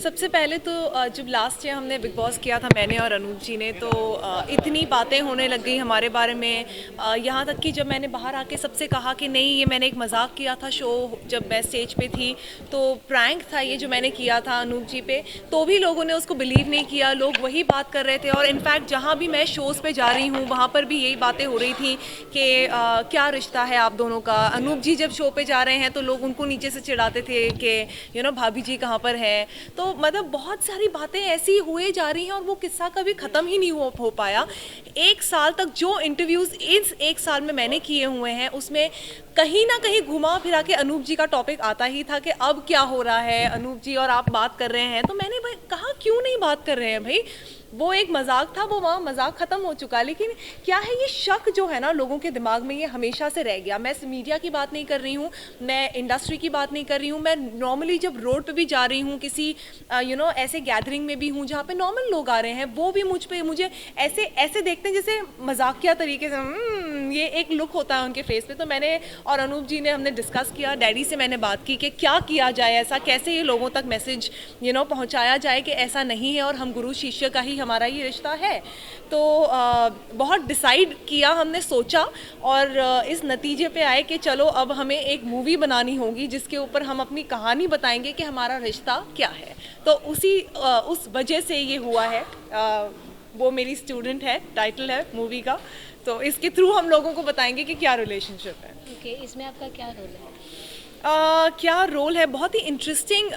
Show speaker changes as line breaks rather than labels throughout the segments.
सबसे पहले तो जब लास्ट ईयर हमने बिग बॉस किया था मैंने और अनूप जी ने, तो इतनी बातें होने लग गई हमारे बारे में। यहाँ तक कि जब मैंने बाहर आके सबसे कहा कि नहीं, ये मैंने एक मजाक किया था शो, जब मैं स्टेज पे थी तो प्रैंक था ये जो मैंने किया था अनूप जी पे, तो भी लोगों ने उसको बिलीव नहीं किया। लोग वही बात कर रहे थे और इनफैक्ट जहाँ भी मैं शोज़ पे जा रही हूँ वहाँ पर भी यही बातें हो रही थी कि क्या रिश्ता है आप दोनों का। अनूप जी जब शो पे जा रहे हैं तो लोग उनको नीचे से चिढ़ाते थे कि भाभी जी कहाँ पर है। तो मतलब बहुत सारी बातें ऐसी हुए जा रही हैं और वो किस्सा कभी ख़त्म ही नहीं हो पाया। एक साल तक जो इंटरव्यूज़ इस एक साल में मैंने किए हुए हैं उसमें कहीं ना कहीं घुमा फिरा के अनूप जी का टॉपिक आता ही था कि अब क्या हो रहा है अनूप जी और आप बात कर रहे हैं। तो मैंने भाई कहा क्यों नहीं बात कर रहे हैं भाई, वो एक मजाक था, वो वहाँ मजाक ख़त्म हो चुका। लेकिन क्या है, ये शक जो है ना लोगों के दिमाग में, ये हमेशा से रह गया। मैं मीडिया की बात नहीं कर रही हूँ, मैं इंडस्ट्री की बात नहीं कर रही हूँ, मैं नॉर्मली जब रोड पे भी जा रही हूँ, किसी ऐसे गैदरिंग में भी हूँ जहाँ पे नॉर्मल लोग आ रहे हैं, वो भी मुझे ऐसे ऐसे देखते हैं जैसे मजाकिया तरीके से। ये एक लुक होता है उनके फेस पे। तो मैंने और अनूप जी ने हमने डिस्कस किया, डैडी से मैंने बात की कि क्या किया जाए, ऐसा कैसे ये लोगों तक मैसेज पहुँचाया जाए कि ऐसा नहीं है और हम गुरु शिष्य का ही हमारा ये रिश्ता है। तो बहुत डिसाइड किया हमने, सोचा और इस नतीजे पे आए कि चलो अब हमें एक मूवी बनानी होगी जिसके ऊपर हम अपनी कहानी बताएंगे कि हमारा रिश्ता क्या है। तो उस वजह से ये हुआ है। वो मेरी स्टूडेंट है, टाइटल है मूवी का, तो इसके थ्रू हम लोगों को बताएंगे कि क्या रिलेशनशिप है।
ओके, इसमें आपका क्या रोल है?
क्या रोल है, बहुत ही इंटरेस्टिंग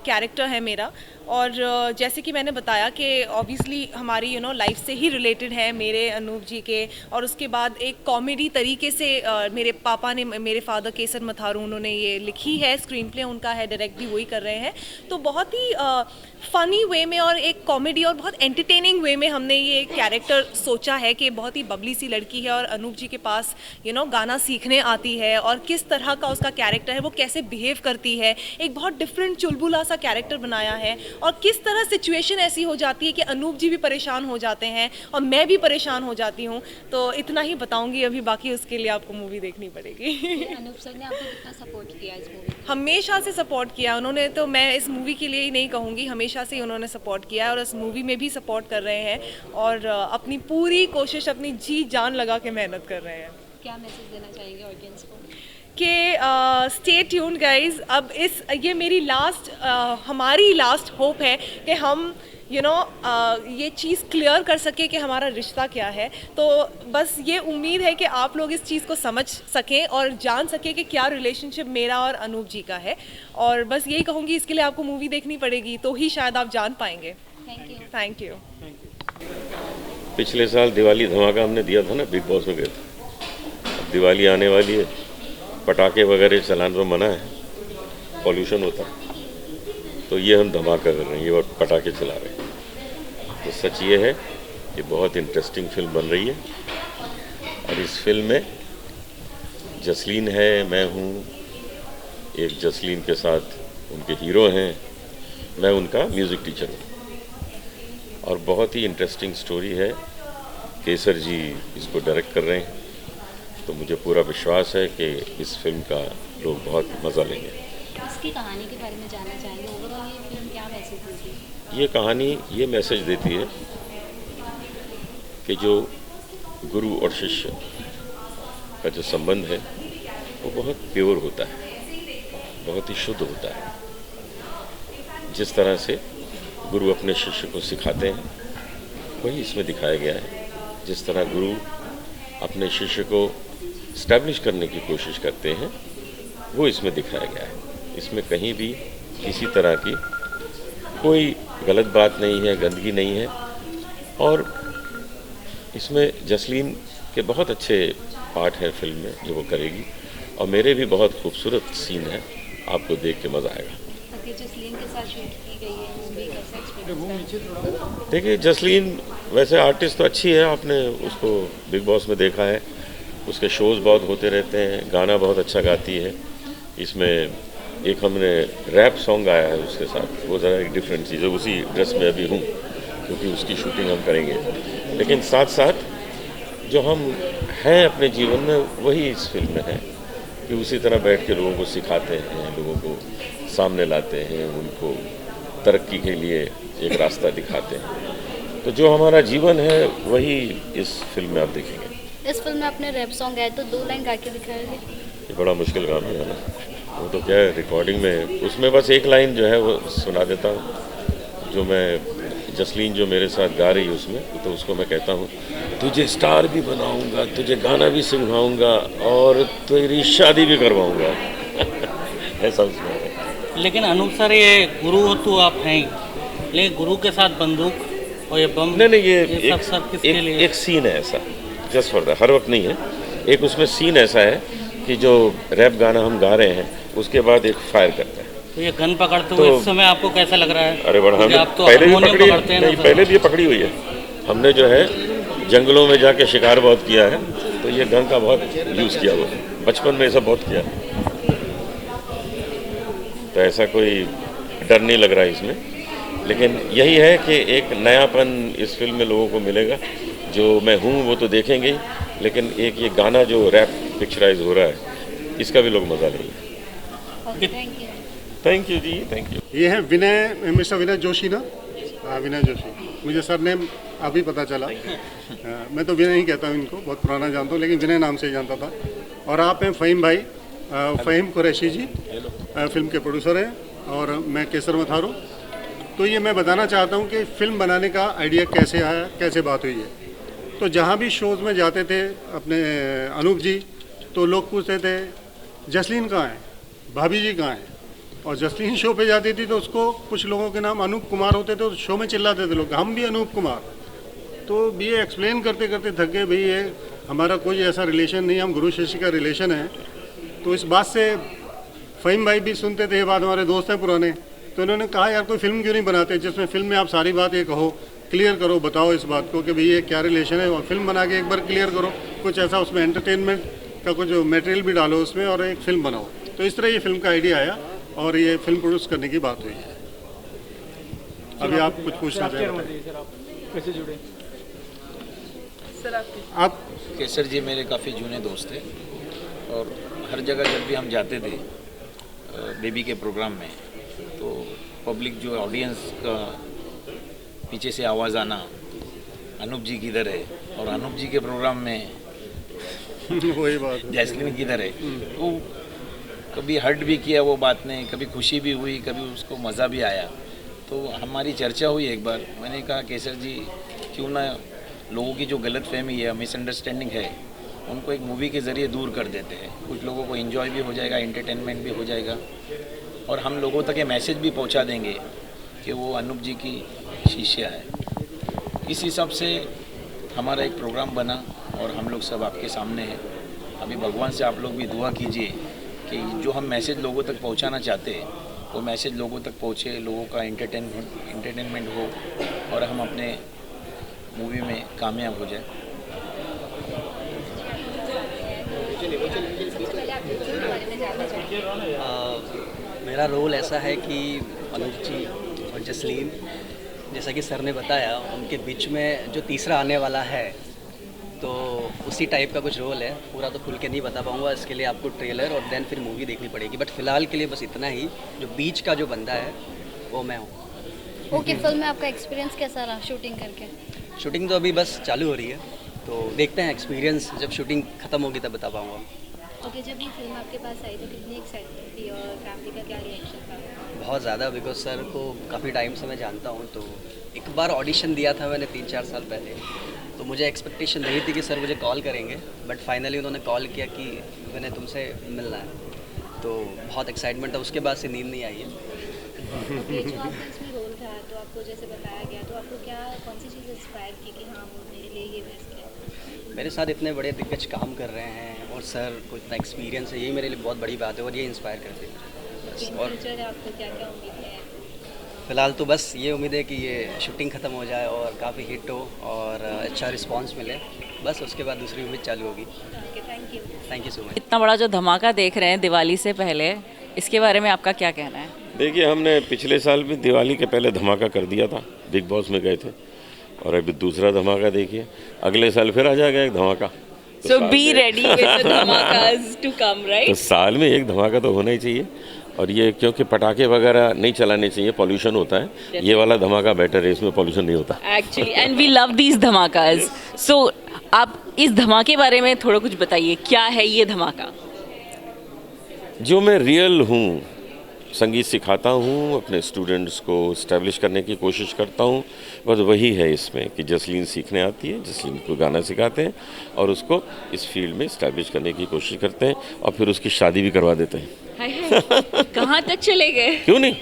कैरेक्टर है मेरा। और जैसे कि मैंने बताया कि ऑब्वियसली हमारी लाइफ से ही रिलेटेड है, मेरे अनूप जी के। और उसके बाद एक कॉमेडी तरीके से मेरे पापा ने, मेरे फादर केसर मथारू, उन्होंने ये लिखी है, स्क्रीन प्ले उनका है, डायरेक्ट भी वही कर रहे हैं। तो बहुत ही फ़नी वे में और एक कॉमेडी और बहुत एंटरटेनिंग वे में हमने ये कैरेक्टर सोचा है कि बहुत ही बबली सी लड़की है और अनूप जी के पास गाना सीखने आती है और किस तरह का उसका कैरेक्टर है, वो कैसे बिहेव करती है। एक बहुत डिफरेंट चुलबुला सा कैरेक्टर बनाया है और किस तरह सिचुएशन ऐसी हो जाती है कि अनूप जी भी परेशान हो जाते हैं और मैं भी परेशान हो जाती हूँ। तो इतना ही बताऊँगी अभी, बाकी उसके लिए आपको मूवी देखनी पड़ेगी।
अनूप सर ने आपको कितना सपोर्ट किया इस मूवी में?
हमेशा से सपोर्ट किया उन्होंने, तो मैं इस मूवी के लिए ही नहीं कहूँगी, हमेशा से उन्होंने सपोर्ट किया है और इस मूवी में भी सपोर्ट कर रहे हैं और अपनी पूरी कोशिश, अपनी जी जान लगा के मेहनत कर रहे हैं।
क्या मैसेज देना चाहेंगे ऑडियंस को?
कि स्टे ट्यून्ड गाइज। अब ये मेरी हमारी लास्ट होप है कि हम ये चीज़ क्लियर कर सके कि हमारा रिश्ता क्या है। तो बस ये उम्मीद है कि आप लोग इस चीज़ को समझ सकें और जान सकें कि क्या रिलेशनशिप मेरा और अनूप जी का है। और बस यही कहूँगी, इसके लिए आपको मूवी देखनी पड़ेगी तो ही शायद आप जान पाएंगे।
Thank you.
Thank you.
पिछले साल दिवाली धमाका हमने दिया था ना, बिग बॉस में गए थे। अब दिवाली आने वाली है, पटाखे वगैरह चलाना तो मना है, पॉल्यूशन होता है, तो ये हम धमाका कर रहे हैं, ये पटाखे चला रहे हैं। तो सच ये है कि बहुत इंटरेस्टिंग फिल्म बन रही है और इस फिल्म में जसलीन है, मैं हूँ, एक जसलीन के साथ उनके हीरो हैं, मैं उनका म्यूज़िक टीचर हूँ। और बहुत ही इंटरेस्टिंग स्टोरी है, केसर जी इसको डायरेक्ट कर रहे हैं, तो मुझे पूरा विश्वास है कि इस फिल्म का लोग बहुत मज़ा लेंगे।
इसकी कहानी के बारे में जानना चाहेंगे, ओवरऑल ये फिल्म क्या मैसेज देती है?
ये कहानी ये मैसेज देती है कि जो गुरु और शिष्य का जो संबंध है वो बहुत प्योर होता है, बहुत ही शुद्ध होता है। जिस तरह से गुरु अपने शिष्य को सिखाते हैं वही इसमें दिखाया गया है। जिस तरह गुरु अपने शिष्य को इस्टेब्लिश करने की कोशिश करते हैं वो इसमें दिखाया गया है। इसमें कहीं भी किसी तरह की कोई गलत बात नहीं है, गंदगी नहीं है। और इसमें जसलीन के बहुत अच्छे पार्ट हैं फिल्म में जो वो करेगी, और मेरे भी बहुत खूबसूरत सीन है, आपको देख के मज़ा आएगा।
जसलीन के साथ शूट की गई है मूवी, कैसा एक्सपीरियंस?
देखिए, जसलीन वैसे आर्टिस्ट तो अच्छी है, आपने उसको बिग बॉस में देखा है, उसके शोज़ बहुत होते रहते हैं, गाना बहुत अच्छा गाती है। इसमें एक हमने रैप सॉन्ग गाया है उसके साथ, वो ज़रा एक डिफरेंट चीज़ है। उसी ड्रेस में अभी हूँ क्योंकि उसकी शूटिंग हम करेंगे, लेकिन साथ साथ जो हम हैं अपने जीवन में वही इस फिल्म में है कि उसी तरह बैठ के लोगों को सिखाते हैं, लोगों को सामने लाते हैं, उनको तरक्की के लिए एक रास्ता दिखाते हैं। तो जो हमारा जीवन है वही इस फिल्म में आप देखेंगे।
इस फिल्म में आपने रैप सॉन्ग गाया तो 2 लाइन गा के दिखाएंगे।
ये बड़ा मुश्किल काम है ना, वो तो क्या है रिकॉर्डिंग में, उसमें बस एक लाइन जो है वो सुना देता हूँ, जो मैं जसलीन जो मेरे साथ गा रही है उसमें, तो उसको मैं कहता हूँ तुझे स्टार भी बनाऊंगा, तुझे गाना भी सिखाऊंगा और तेरी शादी भी करवाऊंगा। ऐसा उसमें है।
लेकिन अनूप सर ये गुरु तो आप हैं ही, लेकिन गुरु के साथ बंदूक और ये बम
नहीं ये
सब सर किसके लिए?
एक सीन है ऐसा, जस्ट फॉर दैट, हर वक्त नहीं है। एक उसमें सीन ऐसा है कि जो रैप गाना हम गा रहे हैं उसके बाद एक फायर करता है।
तो ये गन पकड़ते हुए
तो-
इस समय आपको कैसा लग रहा है?
अरे बड़ा, हमने
आप तो
पहले भी
हारमोनियम
पकड़ी,
पकड़ते हैं ना
नहीं
सर।
पहले भी ये पकड़ी हुई है। हमने जो है जंगलों में जाके शिकार बहुत किया है, तो ये गन का बहुत यूज़ किया हुआ है, बचपन में ऐसा बहुत किया। तो ऐसा कोई डर नहीं लग रहा है इसमें, लेकिन यही है कि एक नयापन इस फिल्म में लोगों को मिलेगा। जो मैं हूँ वो तो देखेंगे ही, लेकिन एक ये गाना जो रैप पिक्चराइज हो रहा है इसका भी लोग मज़ा लेंगे।
Okay, thank you.
Thank you जी, थैंक यू।
ये है विनय, मिस्टर विनय जोशी ना? हाँ, विनय जोशी। मुझे सर नेम अभी पता चला। मैं तो विनय ही कहता हूँ इनको, बहुत पुराना जानता हूँ, लेकिन विनय नाम से ही जानता था। और आप हैं फ़हीम भाई, फ़हीम कुरैशी जी, फिल्म के प्रोड्यूसर हैं, और मैं केसर मथारू। तो ये मैं बताना चाहता हूँ कि फ़िल्म बनाने का आइडिया कैसे आया, कैसे बात हुई है। तो जहाँ भी शोज़ में जाते थे अपने अनूप जी, तो लोग पूछते थे जसलीन कहाँ है, भाभी जी कहाँ हैं। और जसलीन शो पे जाती थी तो उसको कुछ लोगों के नाम अनूप कुमार होते थे, तो शो में चिल्लाते थे लोग हम भी अनूप कुमार। तो ये एक्सप्लेन करते करते थक गए, भाई ये हमारा कोई ऐसा रिलेशन नहीं, हम गुरु शिष्य का रिलेशन है। तो इस बात से फ़हीम भाई भी सुनते थे, ये बात हमारे दोस्त हैं पुराने, तो इन्होंने कहा यार कोई फिल्म क्यों नहीं बनाते जिसमें फिल्म में आप सारी बात ये कहो, क्लियर करो, बताओ इस बात को कि भाई ये क्या रिलेशन है, और फिल्म बना के एक बार क्लियर करो, कुछ ऐसा उसमें एंटरटेनमेंट का कुछ मटेरियल भी डालो उसमें और एक फ़िल्म बनाओ। तो इस तरह ये फिल्म का आइडिया आया और ये फिल्म प्रोड्यूस करने की बात हुई है। अभी आप कुछ पूछना चाहेंगे?
कैसे जुड़े?
आप
केसर जी मेरे काफ़ी जूने दोस्त थे, और हर जगह जब भी हम जाते थे बेबी के प्रोग्राम में, तो पब्लिक जो ऑडियंस का पीछे से आवाज़ आना अनूप जी किधर है, और अनूप जी के प्रोग्राम में
वही बात है।
जैस्मिन किधर है, तो कभी हर्ट भी किया वो बात ने, कभी खुशी भी हुई, कभी उसको मज़ा भी आया। तो हमारी चर्चा हुई एक बार, मैंने कहा केसर जी क्यों ना लोगों की जो गलत फहमी है, मिसअंडरस्टैंडिंग है, उनको एक मूवी के ज़रिए दूर कर देते हैं। कुछ लोगों को एंजॉय भी हो जाएगा, एंटरटेनमेंट भी हो जाएगा, और हम लोगों तक ये मैसेज भी पहुंचा देंगे कि वो अनूप जी की शिष्या है। इस हिसाब से हमारा एक प्रोग्राम बना और हम लोग सब आपके सामने हैं। अभी भगवान से आप लोग भी दुआ कीजिए कि जो हम मैसेज लोगों तक पहुंचाना चाहते हैं वो मैसेज लोगों तक पहुंचे, लोगों का एंटरटेनमेंट हो और हम अपने मूवी में कामयाब हो जाए।
मेरा रोल ऐसा है कि अनूप जी और जसलीन, जैसा कि सर ने बताया, उनके बीच में जो तीसरा आने वाला है, तो उसी टाइप का कुछ रोल है। पूरा तो खुल के नहीं बता पाऊँगा, इसके लिए आपको ट्रेलर और देन फिर मूवी देखनी पड़ेगी। बट फिलहाल के लिए बस इतना ही, जो बीच का जो बंदा है वो मैं हूँ।
ओके, फिल्म में आपका एक्सपीरियंस कैसा रहा शूटिंग करके?
शूटिंग तो अभी बस चालू हो रही है, तो देखते हैं एक्सपीरियंस जब शूटिंग ख़त्म होगी तब बता पाऊँगा।
ओके, जब ये फिल्म आपके पास आई तो कितनी एक्साइटमेंट थी और फैमिली का क्या रिएक्शन था?
बहुत ज़्यादा, बिकॉज सर को काफ़ी टाइम से मैं जानता हूँ। तो एक बार ऑडिशन दिया था मैंने 3-4 साल पहले, तो मुझे एक्सपेक्टेशन नहीं थी कि सर मुझे कॉल करेंगे, बट फाइनली उन्होंने कॉल किया कि मैंने तुमसे मिलना है। तो बहुत एक्साइटमेंट था, उसके बाद से नींद नहीं आई है।
ओके, जो आपका इसमें रोल था तो आपको जैसे बताया गया, तो आपको क्या कौन सी चीज़ इंस्पायर की कि हाँ वो मेरे लिए ये बेस्ट है?
मेरे साथ इतने बड़े दिग्गज काम कर रहे हैं और सर को इतना एक्सपीरियंस है, यही मेरे लिए बहुत बड़ी बात है और ये इंस्पायर करते हैं बस। और
फ्यूचर है, आपको क्या क्या उम्मीद है?
फिलहाल तो बस ये उम्मीद है कि ये शूटिंग ख़त्म हो जाए और काफ़ी हिट हो और अच्छा रिस्पांस मिले, बस उसके बाद दूसरी उम्मीद चालू होगी।
Okay, thank you
so much.
इतना बड़ा जो धमाका देख रहे हैं दिवाली से पहले, इसके बारे में आपका क्या कहना है?
देखिए, हमने पिछले साल भी दिवाली के पहले धमाका कर दिया था, बिग बॉस में गए थे, और अभी दूसरा धमाका देखिए, अगले साल फिर आ जाएगा एक धमाका।
So be ready with the dhamakas to come,
तो
right?
साल में एक धमाका तो होना ही चाहिए। और ये क्योंकि पटाखे वगैरह नहीं चलाने चाहिए, पॉल्यूशन होता है, ये वाला धमाका बेटर है, इसमें पॉल्यूशन नहीं होता।
Actually and we love these धमाकाज। सो आप इस धमाके बारे में थोड़ा कुछ बताइए, क्या है ये धमाका?
जो मैं रियल हूँ, संगीत सिखाता हूँ, अपने स्टूडेंट्स को इस्टेब्लिश करने की कोशिश करता हूँ, बस वही है इसमें कि जसलीन सीखने आती है, जसलीन को गाना सिखाते हैं और उसको इस फील्ड में इस्टेब्लिश करने की कोशिश करते हैं और फिर उसकी शादी भी करवा देते हैं।
हाय हाय, कहाँ तक चले गए?
क्यों नहीं,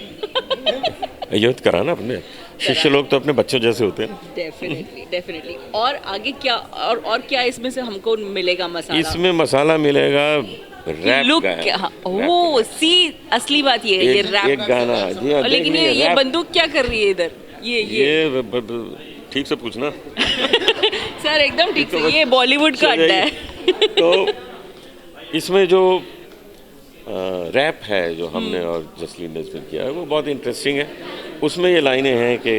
ये तो कराना अपने शिष्य लोग तो अपने बच्चों जैसे होते हैं।
Definitely definitely. और आगे क्या और क्या इसमें से हमको मिलेगा मसाला?
इसमें मसाला मिलेगा रैप
लुक
का है।
क्या? ओह सी, असली बात ये है, ये रैप
एक गाना जी हाँ,
लेकिन
देख
ये
लीजिए, रैप।
बंदूक क्या कर रही है इधर? ये
ठीक से पूछना।
सर एकदम ठीक से, ये बॉलीवुड का अड्डा है।
तो इसमें जो रैप है जो हमने और जसलीन ने इसमें किया है वो बहुत इंटरेस्टिंग है। उसमें ये लाइनें हैं कि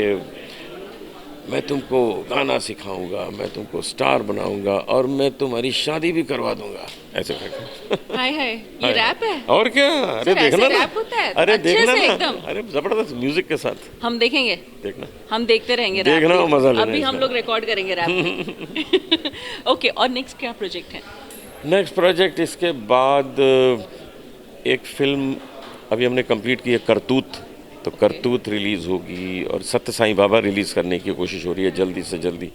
मैं तुमको गाना सिखाऊंगा, मैं तुमको स्टार बनाऊंगा और मैं तुम्हारी शादी भी करवा दूंगा, ऐसे करके।
हाय हाय, ये रैप है?
और क्या, अरे
सर,
देखना
ऐसे
ना,
रैप होता है?
अरे
अच्छे
देखना
से
ना,
एकदम।
अरे जबरदस्त म्यूजिक के साथ
हम देखेंगे,
देखना,
हम देखते रहेंगे रैप
देखना
भी।
और मजा लेना
अभी हम
इसका।
लोग रिकॉर्ड करेंगे रैप। ओके, और नेक्स्ट क्या प्रोजेक्ट है?
नेक्स्ट प्रोजेक्ट इसके बाद एक फिल्म अभी हमने कंप्लीट की है, करतूत। तो करतूत रिलीज़ होगी और सत्य साईं बाबा रिलीज़ करने की कोशिश हो रही है जल्दी से जल्दी,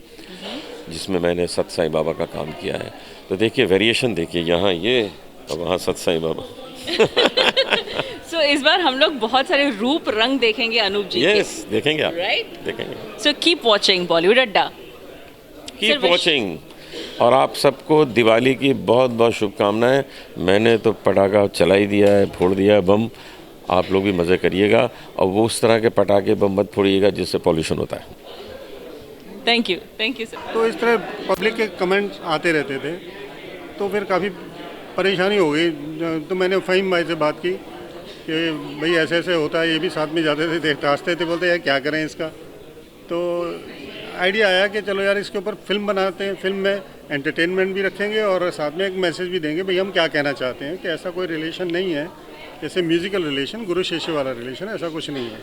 जिसमें मैंने सत्य साईं बाबा का काम किया है। तो देखिए वेरिएशन देखिए, यहाँ ये और वहाँ सत्य साईं बाबा।
सो इस बार हम लोग बहुत सारे रूप रंग देखेंगे अनूप जी के।
यस, देखेंगे आप,
राइट?
देखेंगे।
सो कीप वॉचिंग बॉलीवुड अड्डा।
Keep watching. और आप सबको दिवाली की बहुत बहुत शुभकामनाएं। मैंने तो पटाखा चला ही दिया है, फोड़ दिया है बम। आप लोग भी मज़े करिएगा और वो उस तरह के पटाखे बम मत फोड़िएगा जिससे पॉल्यूशन होता है।
Thank you sir.
तो इस तरह पब्लिक के कमेंट्स आते रहते थे, तो फिर काफ़ी परेशानी हो गई। तो मैंने फ़हीम भाई से बात की कि भाई ऐसे ऐसे होता है, ये भी साथ में जाते थे, देखते हंसते थे, बोलते यार क्या करें इसका। तो आइडिया आया कि चलो यार इसके ऊपर फिल्म बनाते हैं, फिल्म में एंटरटेनमेंट भी रखेंगे और साथ में एक मैसेज भी देंगे भाई हम क्या कहना चाहते हैं, कि ऐसा कोई रिलेशन नहीं है जैसे म्यूज़िकल रिलेशन, गुरु शिष्य वाला रिलेशन, ऐसा कुछ नहीं है।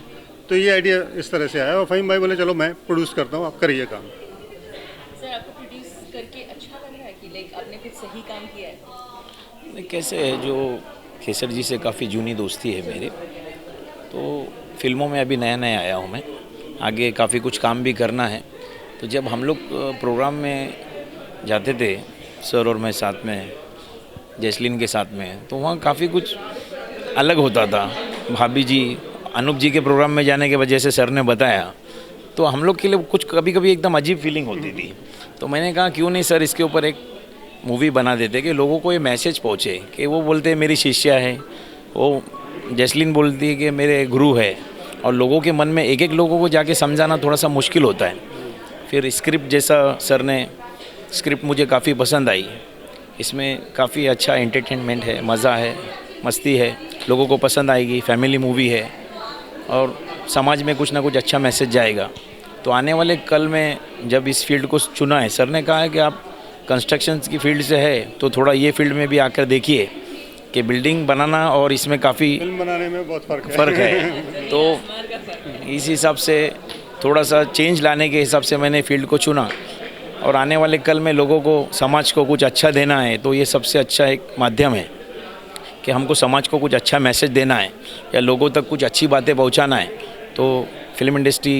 तो ये आइडिया इस तरह से आया और फ़हीम भाई बोले चलो मैं प्रोड्यूस करता हूँ, आप करिए काम।
सर आपको प्रोड्यूस करके अच्छा लग रहा है कि लाइक आपने कुछ सही काम किया है?
कैसे है, जो केसर जी से काफ़ी जूनी दोस्ती है मेरी, तो फिल्मों में अभी नया नया आया हूँ मैं, आगे काफ़ी कुछ काम भी करना है। तो जब हम लोग प्रोग्राम में जाते थे, सर और मैं साथ में, जसलीन के साथ में, तो वहाँ काफ़ी कुछ अलग होता था। भाभी जी, अनूप जी के प्रोग्राम में जाने के वजह से सर ने बताया, तो हम लोग के लिए कुछ कभी कभी एकदम अजीब फीलिंग होती थी। तो मैंने कहा क्यों नहीं सर इसके ऊपर एक मूवी बना देते कि लोगों को ये मैसेज पहुँचे, कि वो बोलते हैं मेरी शिष्या है, वो जसलीन बोलती है कि मेरे गुरु है, और लोगों के मन में एक एक लोगों को जाके समझाना थोड़ा सा मुश्किल होता है। फिर स्क्रिप्ट जैसा सर ने स्क्रिप्ट मुझे काफ़ी पसंद आई, इसमें काफ़ी अच्छा एंटरटेनमेंट है, मज़ा है, मस्ती है, लोगों को पसंद आएगी, फैमिली मूवी है और समाज में कुछ ना कुछ अच्छा मैसेज जाएगा। तो आने वाले कल में जब इस फील्ड को चुना है, सर ने कहा है कि आप कंस्ट्रक्शन की फील्ड से है तो थोड़ा ये फील्ड में भी आकर देखिए कि बिल्डिंग बनाना और इसमें काफ़ी
फिल्म बनाने में बहुत
फ़र्क है। तो इस हिसाब से थोड़ा सा चेंज लाने के हिसाब से मैंने फील्ड को चुना, और आने वाले कल में लोगों को, समाज को कुछ अच्छा देना है, तो ये सबसे अच्छा एक माध्यम है कि हमको समाज को कुछ अच्छा मैसेज देना है या लोगों तक कुछ अच्छी बातें पहुंचाना है, तो फिल्म इंडस्ट्री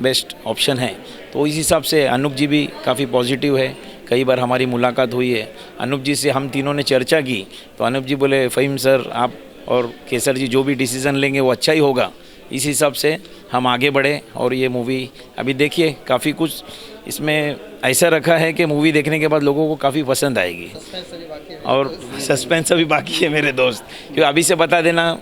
बेस्ट ऑप्शन है। तो इस हिसाब से अनूप जी भी काफ़ी पॉजिटिव है। कई बार हमारी मुलाकात हुई है, अनूप जी से हम तीनों ने चर्चा की, तो अनूप जी बोले फ़हीम सर आप और केसर जी जो भी डिसीज़न लेंगे वो अच्छा ही होगा। इस हिसाब से हम आगे बढ़े और ये मूवी अभी देखिए, काफ़ी कुछ इसमें ऐसा रखा है कि मूवी देखने के बाद लोगों को काफ़ी पसंद आएगी, और सस्पेंस अभी बाकी है मेरे दोस्त, क्योंकि अभी से बता देना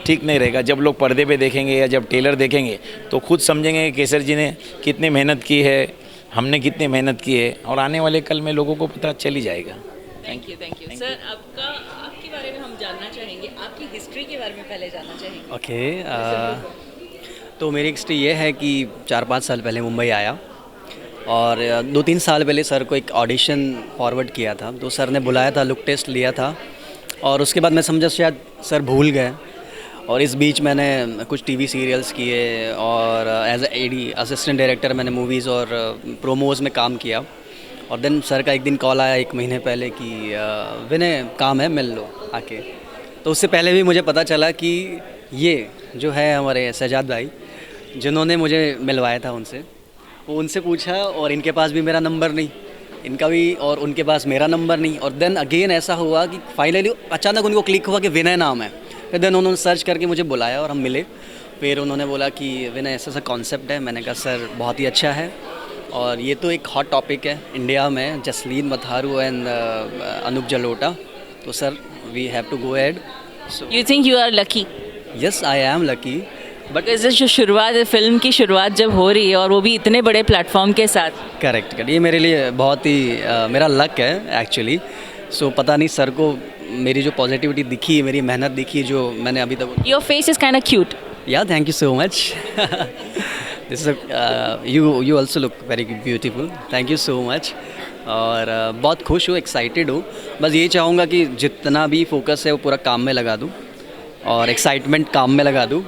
ठीक नहीं रहेगा। जब लोग पर्दे पे देखेंगे या जब ट्रेलर देखेंगे तो खुद समझेंगे कि केसर जी ने कितनी मेहनत की है, हमने कितनी मेहनत की है, और आने वाले कल में लोगों को पता चल ही जाएगा।
Thank you sir. आपके बारे में हम जानना चाहेंगे, आपकी हिस्ट्री के बारे में पहले जानना चाहेंगे।
ओके, तो मेरी हिस्ट्री ये है कि 4-5 साल पहले मुंबई आया और 2-3 साल पहले सर को एक ऑडिशन फॉरवर्ड किया था, तो सर ने बुलाया था, लुक टेस्ट लिया था, और उसके बाद मैं समझा शायद सर भूल गए, और इस बीच मैंने कुछ टीवी सीरियल्स किए और एज एडी असिस्टेंट डायरेक्टर मैंने मूवीज़ और प्रोमोज़ में काम किया। और देन सर का एक दिन कॉल आया 1 महीने पहले कि विनय काम है, मिल लो आके। तो उससे पहले भी मुझे पता चला कि ये जो है हमारे सजाद भाई, जिन्होंने मुझे मिलवाया था उनसे, वो उनसे पूछा और इनके पास भी मेरा नंबर नहीं, इनका भी और उनके पास मेरा नंबर नहीं। और देन अगेन ऐसा हुआ कि फाइनली अचानक उनको क्लिक हुआ कि विनय नाम है। फिर देन उन्होंने सर्च करके मुझे बुलाया और हम मिले। फिर उन्होंने बोला कि विनय ऐसा ऐसा कॉन्सेप्ट है। मैंने कहा सर बहुत ही अच्छा है और ये तो एक हॉट टॉपिक है इंडिया में, जसलीन मथारू एंड अनूप जलोटा। तो sir we have to go ahead.
You think you are lucky?
Yes I am lucky.
But इस जो शुरुआत है, फिल्म की शुरुआत जब हो रही है और वो भी इतने बड़े प्लेटफॉर्म के साथ।
करेक्ट, ये मेरे लिए बहुत ही मेरा लक है एक्चुअली। सो पता नहीं सर को मेरी जो पॉजिटिविटी दिखी, मेरी मेहनत दिखी जो मैंने अभी तक।
Your face is kind of cute.
Yeah thank you so much. This is you also look very beautiful, thank you so much. और बहुत खुश हूँ, एक्साइटेड हूँ। बस ये चाहूँगा कि जितना भी फोकस है वो पूरा काम में लगा दूँ और एक्साइटमेंट काम में लगा दूँ।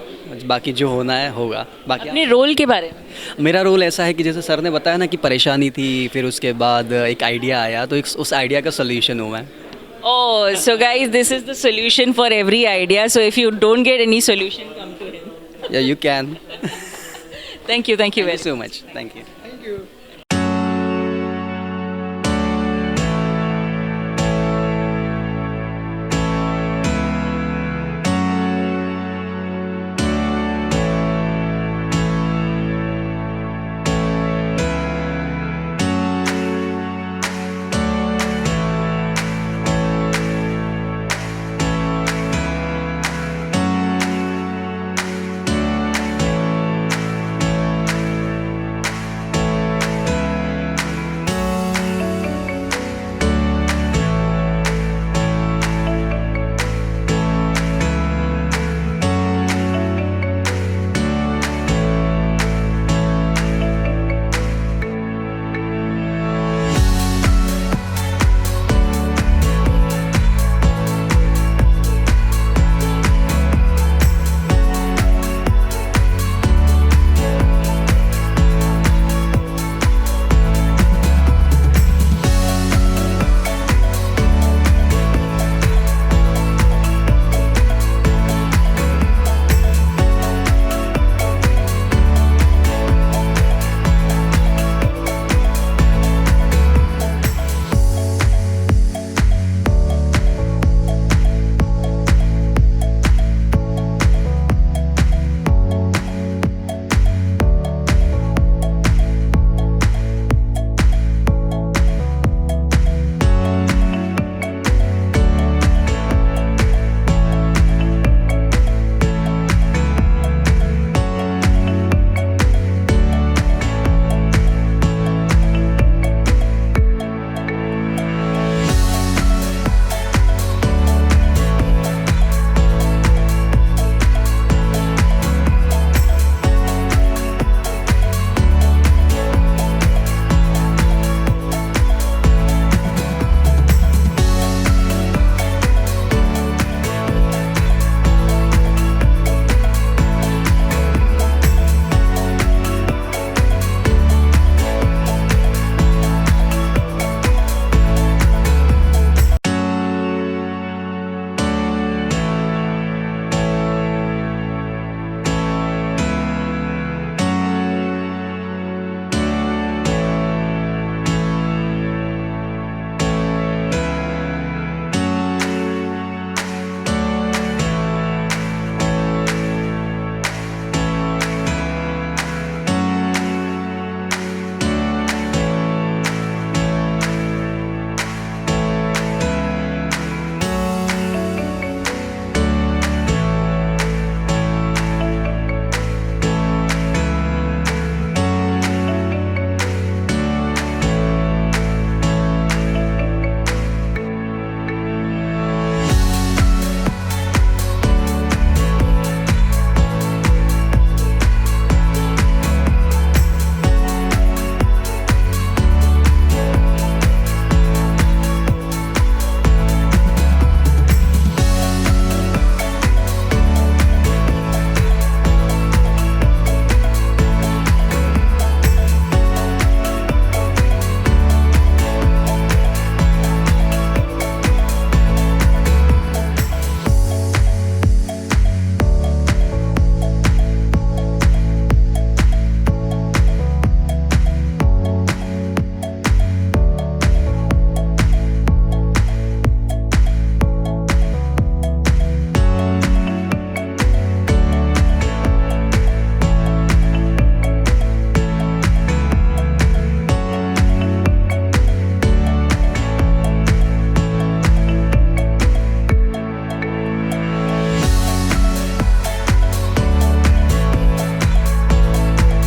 बाकी जो होना है होगा। बाकी
अपने रोल के बारे में?
मेरा रोल ऐसा है कि जैसे सर ने बताया ना कि परेशानी थी, फिर उसके बाद एक आइडिया आया, तो उस आइडिया का सोल्यूशन हूँ मैं।
Oh, so guys, this is the solution for every idea. So if you don't get any solution, come to him.
Yeah, you can.
Thank you
Thank you
very much.
so much. Thank you.